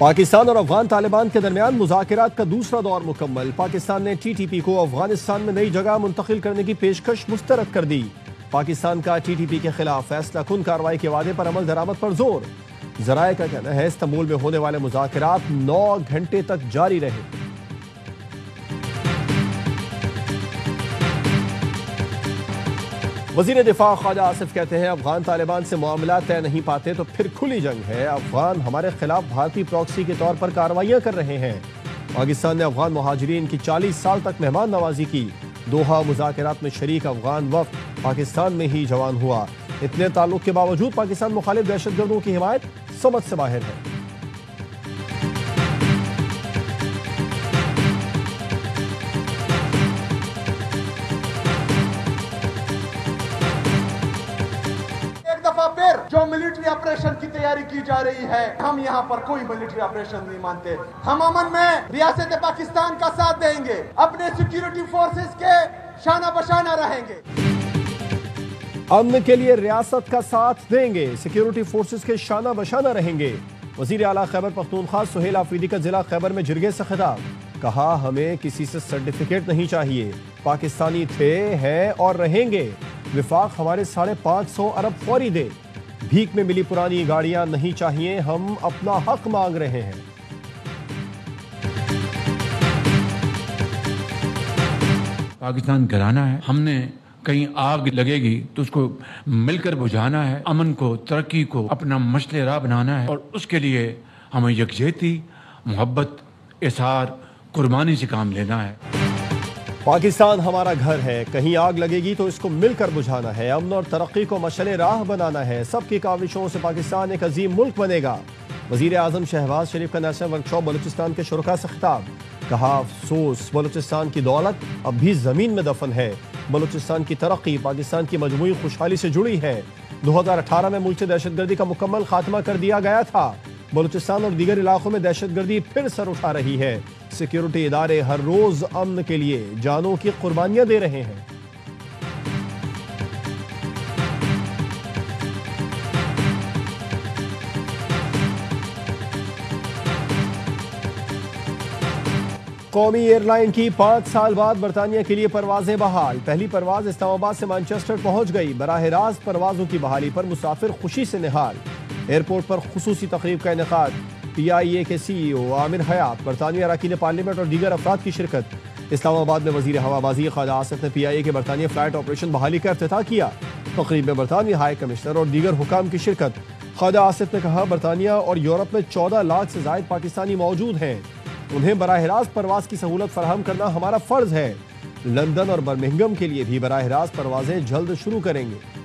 पाकिस्तान और अफगान तालिबान के दरमियान मुज़ाकरात का दूसरा दौर मुकम्मल। पाकिस्तान ने TTP को अफगानिस्तान में नई जगह मुंतकिल करने की पेशकश मुस्तरद कर दी। पाकिस्तान का TTP के खिलाफ फैसला कुन कार्रवाई के वादे पर अमल दरामद पर जोर। जराए का कहना है इस्तांबुल में होने वाले मुज़ाकरात 9 घंटे तक जारी रहे। वज़ीर दिफा ख्वाजा आसिफ कहते हैं अफगान तालिबान से मामला तय नहीं पाते तो फिर खुली जंग है। अफगान हमारे खिलाफ भारतीय प्रॉक्सी के तौर पर कार्रवाइयां कर रहे हैं। पाकिस्तान ने अफगान मुहाजिरीन की 40 साल तक मेहमान नवाजी की। दोहा मुज़ाकरात में शरीक अफगान वफ्द पाकिस्तान में ही जवान हुआ। इतने ताल्लुक के बावजूद पाकिस्तान मुखालिफ दहशतगर्दों की हिमायत समझ से बाहर है। जो मिलिट्री ऑपरेशन की तैयारी की जा रही है, हम यहाँ पर कोई मिलिट्री ऑपरेशन नहीं मानते। हम अमन में रियासत पाकिस्तान का साथ देंगे, अपने सिक्योरिटी फोर्सेस के शाना बशाना रहेंगे। अमन के लिए रियासत का साथ देंगे, सिक्योरिटी फोर्सेस के शाना बशाना रहेंगे। वजीर आला खैबर पख्तूनख्वा सुहेल आफरीदी का जिला खैबर में जिरगे से खिताब। कहा हमें किसी से सर्टिफिकेट नहीं चाहिए, पाकिस्तानी थे, हैं और रहेंगे। विफाक हमारे 550 अरब फौरी दे। भीख में मिली पुरानी गाड़ियां नहीं चाहिए, हम अपना हक मांग रहे हैं। पाकिस्तान घराना है, हमने कहीं आग लगेगी तो उसको मिलकर बुझाना है। अमन को, तरक्की को अपना मसले राह बनाना है और उसके लिए हमें यकजहती, मोहब्बत, इसार, कुर्बानी से काम लेना है। पाकिस्तान हमारा घर है, कहीं आग लगेगी तो इसको मिलकर बुझाना है। अमन और तरक्की को मशले राह बनाना है। सबकी काविशों से पाकिस्तान एक अजीम मुल्क बनेगा। वजीर आजम शहबाज शरीफ का नेशनल वर्कशॉप बलूचिस्तान के शुरका से खिताब। कहा अफसोस बलूचिस्तान की दौलत अब भी जमीन में दफन है। बलूचिस्तान की तरक्की पाकिस्तान की मजमूई खुशहाली से जुड़ी है। 2018 में मुल्क से दहशतगर्दी का मुकम्मल खात्मा कर दिया गया था। बलूचिस्तान और दीगर इलाकों में दहशतगर्दी फिर सर उठा रही है। सिक्योरिटी इदारे हर रोज अमन के लिए जानों की कुर्बानियां दे रहे हैं। कौमी एयरलाइन की 5 साल बाद बरतानिया के लिए परवाजें बहाल। पहली परवाज इस्लामाबाद से मैनचेस्टर पहुंच गई। बराह रास्त परवाजों की बहाली पर मुसाफिर खुशी से निहाल। एयरपोर्ट पर खुसूसी तकरीब का इनेकाद। PIA के CEO आमिर हयात, बरतानिया अरकान पार्लियामेंट और दीगर अफराद की शिरकत। इस्लामाबाद में वजीर हवाबाजी ख्वाजा आसिफ ने PIA के बरतानिया फ्लाइट ऑपरेशन बहाली का इफ्तिताह किया। तकरीब में बरतानिया हाई कमिश्नर और दीगर हुकाम की शिरकत। ख्वाजा आसिफ ने कहा बरतानिया और यूरोप में 14 लाख से जायद पाकिस्तानी मौजूद हैं, उन्हें बराह रास्त परवाज की सहूलत फराहम करना हमारा फर्ज है। लंदन और बर्मिंघम के लिए भी बराह रास्त परवाजें जल्द शुरू करेंगे।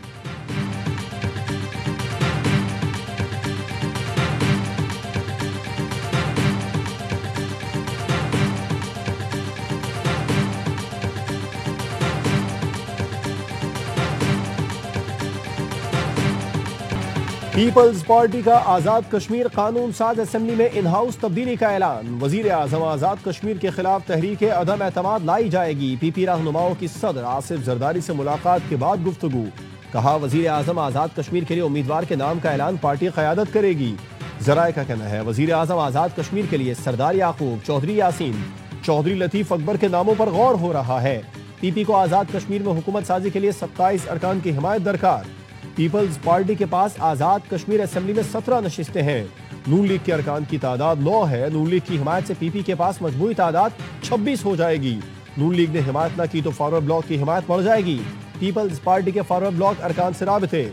पीपल्स पार्टी का आज़ाद कश्मीर कानून साज असेंबली में इन हाउस तब्दीली का ऐलान। वजीर आजम आज़ाद कश्मीर के खिलाफ तहरीक अदम एतमाद लाई जाएगी। PP रहनुमाओं की सदर आसिफ जरदारी से मुलाकात के बाद गुफ्तगू। कहा वजीर आजम आज़ाद कश्मीर के लिए उम्मीदवार के नाम का ऐलान पार्टी क़यादत करेगी। जराए का कहना है वजीर आजम आज़ाद कश्मीर के लिए सरदार याकूब, चौधरी यासीन, चौधरी लतीफ़ अकबर के नामों पर गौर हो रहा है। PP को आज़ाद कश्मीर में हुकूमत साजी के लिए 27 अरकान की हिमायत दरकार। पीपल्स पार्टी के पास आज़ाद कश्मीर असेंबली में 17 नशिस्तें हैं। नून लीग के अरकान की तादाद 9 है। नून लीग की हिमायत से PP के पास मजमूई तादाद 26 हो जाएगी। नून लीग ने हिमायत न की तो फॉरवर्ड ब्लॉक की हिमायत बढ़ जाएगी। पीपल्स पार्टी के फॉरवर्ड ब्लॉक अरकान से राबिते।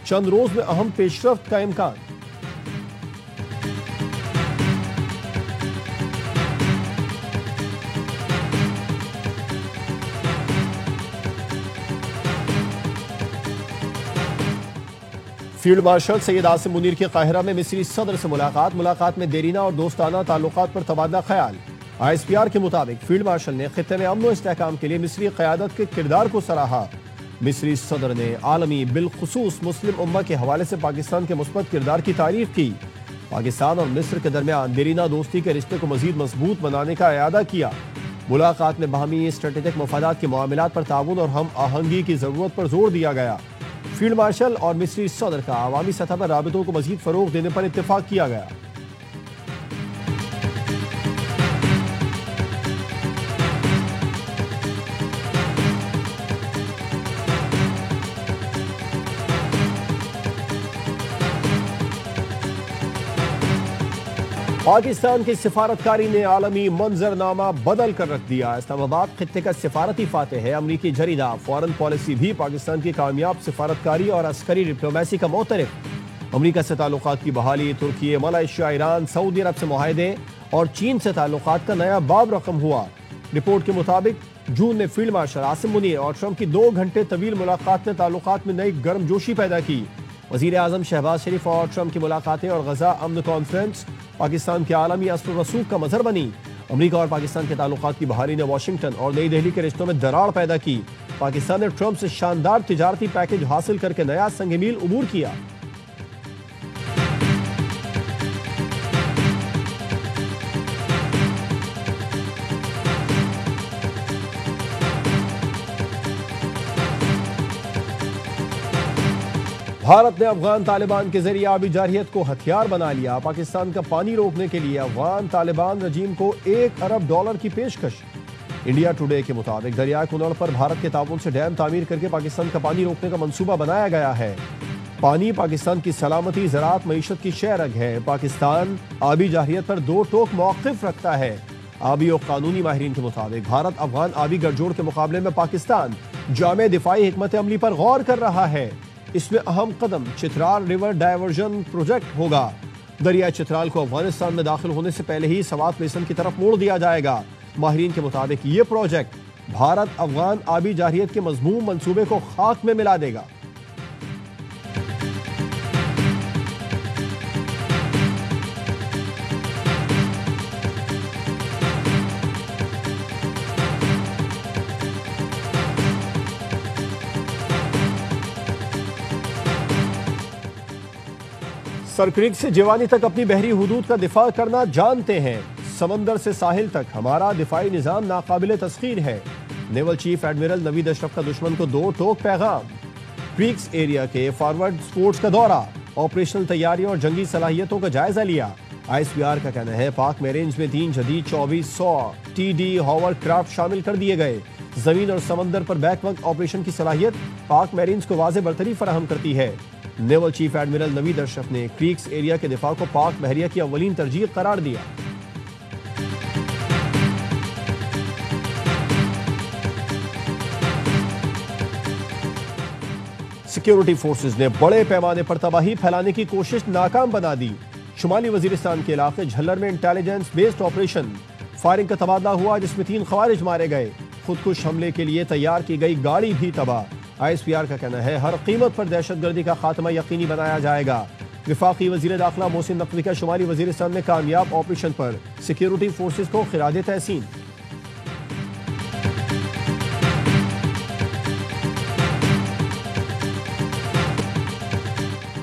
चंद रोज में अहम पेशरफ्त का इम्कान। फील्ड मार्शल सैयद आसिम मुनीर की काहिरा में मिस्री सदर से मुलाकात में देरीना और दोस्ताना ताल्लुकात पर तबादला ख्याल। ISPR के मुताबिक फील्ड मार्शल ने खित्ते में अमन व इस्तेहकाम के लिए मिस्री क़यादत के किरदार को सराहा। मिस्री सदर ने आलमी बिलखुसूस मुस्लिम उम्मा के हवाले से पाकिस्तान के मुस्बत किरदार की तारीफ की। पाकिस्तान और मिस्र के दरमियान देरीना दोस्ती के रिश्ते को मजीद मजबूत बनाने का इरादा किया। मुलाकात में बाहमी स्ट्रेटेजिक मफादात के मामलात पर ताउन और हम आहंगी की जरूरत पर जोर दिया गया। फील्ड मार्शल और मिस्री सदर का अवामी सतह पर राबितों को मजीद फरोग देने पर इत्तेफाक किया गया। पाकिस्तान की सिफारतकारी ने आलमी मंजरनामा बदल कर रख दिया। इस्लामाबाद खित्ते का सिफारती फातेह है। अमरीकी जरीदा फॉरेन पॉलिसी भी पाकिस्तान की कामयाब सिफारतकारी और अस्करी डिप्लोमेसी का मोतरफ। अमरीका से ताल्लुकात की बहाली, तुर्की, मलेशिया, ईरान, सऊदी अरब से मुआहदे और चीन से ताल्लुकात का नया बाब रकम हुआ। रिपोर्ट के मुताबिक जून में फील्ड मार्शल आसिम मुनीर और ट्रंप की 2 घंटे तवील मुलाकात ने ताल्लुकात में नई गर्मजोशी पैदा की। वजीर आजम शहबाज शरीफ और ट्रंप की मुलाकातें और गजा अमन कॉन्फ्रेंस पाकिस्तान के आलमी असर रसूख का मजहर बनी। अमरीका और पाकिस्तान के ताल्लुकात की बहाली ने वाशिंगटन और नई दिल्ली के रिश्तों में दरार पैदा की। पाकिस्तान ने ट्रंप से शानदार तिजारती पैकेज हासिल करके नया संग मील उबूर किया। भारत ने अफगान तालिबान के जरिए आबी जारहियत को हथियार बना लिया। पाकिस्तान का पानी रोकने के लिए अफगान तालिबान रजीम को $1 अरब की पेशकश। इंडिया टुडे के मुताबिक दरिया कुनड़ पर भारत के ताउन से डैम तामीर करके पाकिस्तान का पानी रोकने का मंसूबा बनाया गया है। पानी पाकिस्तान की सलामती, ज़राअत, मईशत की शहरग है। पाकिस्तान आबी जारहियत पर 2 टोक मौक़िफ़ रखता है। आबी और कानूनी माहिरीन के मुताबिक भारत अफगान आबी गठजोड़ के मुकाबले में पाकिस्तान जामे दिफाई हिकमत अमली पर गौर कर रहा है। इसमें अहम कदम चित्राल रिवर डायवर्जन प्रोजेक्ट होगा। दरिया चित्राल को अफगानिस्तान में दाखिल होने से पहले ही सवात बेसन की तरफ मोड़ दिया जाएगा। माहिरीन के मुताबिक ये प्रोजेक्ट भारत अफगान आबी जारहियत के मज़मूम मंसूबे को खाक में मिला देगा। सरक्रिक से जिवानी तक अपनी बहरी हुदूद का दिफा करना जानते हैं। समंदर से साहिल तक हमारा दिफाई निज़ाम नाकाबिले तस्खीर है। Naval chief admiral Naveed Ashraf का दुश्मन को 2 टोक पैगाम। क्रीक्स एरिया के फॉरवर्ड स्पोर्ट्स का दौरा, ऑपरेशनल तैयारियों और जंगी सलाहियतों का जायजा लिया। ISPR का कहना है पाक मेरेंज में 3 जदीद 2400 TD हॉवर क्राफ्ट शामिल कर दिए गए। जमीन और समंदर पर बैक वक्त ऑपरेशन की सलाहियत पाक मेरेंज को वाज़े बरतरी फराहम करती है। Naval chief admiral Naveed Ashraf ने क्रीक्स एरिया के दिफा को पाक बहरिया की अव्वलीन तरजीह करार दिया। सिक्योरिटी फोर्सेस ने बड़े पैमाने पर तबाही फैलाने की कोशिश नाकाम बना दी। शुमाली वजीरिस्तान के इलाके झल्लर में इंटेलिजेंस बेस्ड ऑपरेशन, फायरिंग का तबादला हुआ जिसमें 3 खवारिज मारे गए। खुदकुश हमले के लिए तैयार की गई गाड़ी भी तबाह। ISPR का कहना है हर कीमत पर दहशतगर्दी का खात्मा यकीनी बनाया जाएगा। विफाकी वजीर दाखिला मोहसिन नकवी का शुमाली वजीरिस्तान में कामयाब ऑपरेशन पर सिक्योरिटी फोर्सेस को खिराज तहसीन।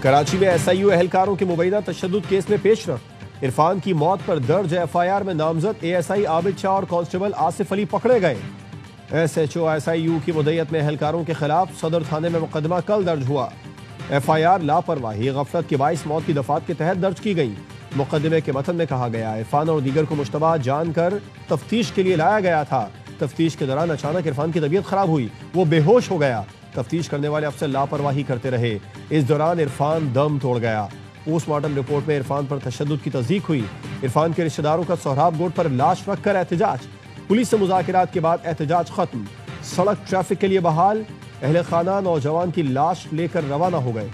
कराची में SIU एहलकारों के मुबैना तशद्दुद केस में पेशरफ। इरफान की मौत पर दर्ज FIR में नामजद ASI आबिद शाह और कांस्टेबल आसिफ अली पकड़े गए। SHO SIU की मुद्दत में एहलकारों के खिलाफ सदर थाने में मुकदमा कल दर्ज हुआ। FIR लापरवाही गफलत के बाइस मौत की दफात के तहत दर्ज की गई। मुकदमे के मतन में कहा गया इरफान और दीगर को मुश्तबा जानकर तफ्तीश के लिए लाया गया था। तफ्तीश के दौरान अचानक इरफान की तबीयत खराब हुई, वो बेहोश हो गया। तफ्तीश करने वाले अफसर लापरवाही करते रहे। इस दौरान इरफान दम तोड़ गया। पोस्टमार्टम रिपोर्ट में इरफान पर तशद्दुद की तस्दीक हुई। इरफान के रिश्तेदारों का सोहराब गोट पर लाश रखकर एहतजाज। पुलिस से मुज़ाकरात के बाद एहतजाज खत्म। सड़क ट्रैफिक के लिए बहाल। अहले खाना नौजवान की लाश लेकर रवाना हो गए।